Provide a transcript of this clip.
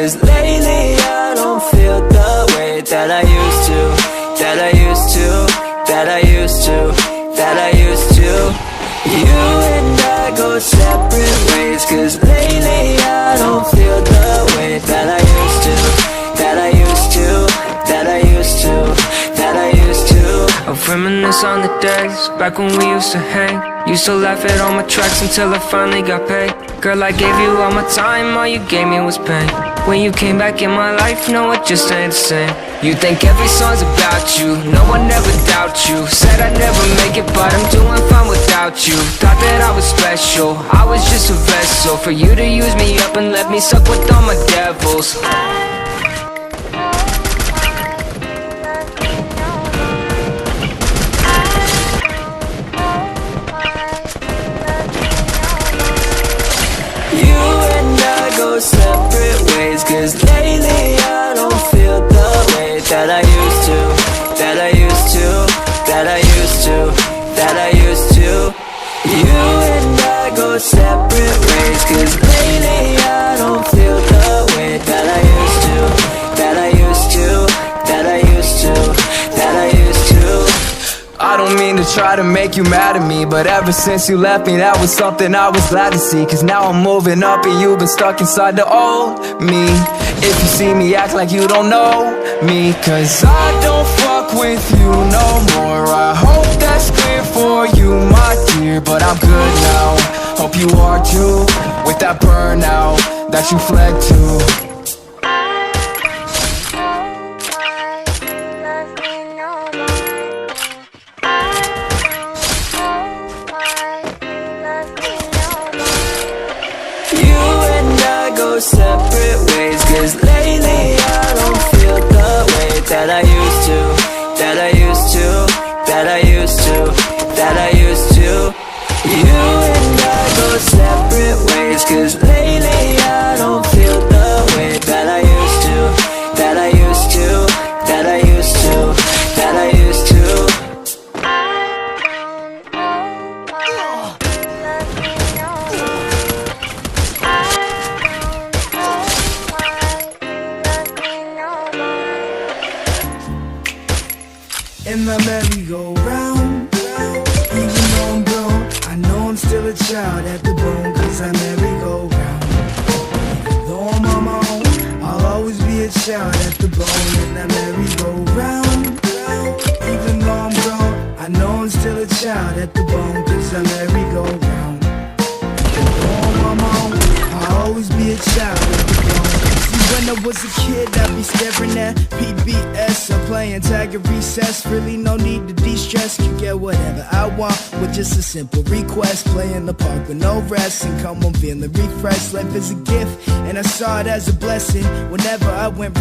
'cause lately I don't feel the way that I used to, that I used to, that I used to, that I used to. You and I go separate ways, 'cause lately I don't feel the way that I used to, that I used to, that I used to, that I used to. I reminisce on the days back when we used to hang. Used to laugh at all my tracks until I finally got paid. Girl, I gave you all my time, all you gave me was pain. When you came back in my life, no, it just ain't the same. You think every song's about you, no one ever doubt you. Said I'd never make it, but I'm doing fine without you. Thought that I was special, I was just a vessel for you to use me up and let me suck with all my devils. Separate ways, 'cause lately I don't feel the way that I used to, that I used to, that I used to, that I used to. You and I go separate ways, 'cause lately I don't feel the way that I used to, that I used to, that I used to, that I used to. I don't mean to try to make you mad at me, but ever since you left me, that was something I was glad to see. 'Cause now I'm moving up and you've been stuck inside the old me. If you see me, act like you don't know me, 'cause I don't fuck with you no more. I hope that's clear for you, my dear, but I'm good now. Hope you are too, with that burnout that you fled to. Separate ways, 'cause lately I don't feel the way that I used to, that I used to, that I used to, that I used to. You and I go separate ways, 'cause lately I don't feel the way that I used to, that I used to, that I used to, that I used to. In the merry-go-round, even though I'm grown, I know I'm still a child at the bone, 'cause I merry-go-round. Even though I'm on my own, I'll always be a child at the bone. In the merry-go-round, even though I'm grown, I know I'm still a child at the bone, 'cause I merry-go-round. Even though I'm on my own, I'll always be a child at the bone. When I was a kid, I'd be staring at PBS or playing tag at recess. Really no need to de-stress, can get whatever I want with just a simple request. Play in the park with no rest and come home feeling refreshed. Life is a gift and I saw it as a blessing. Whenever I went wrong,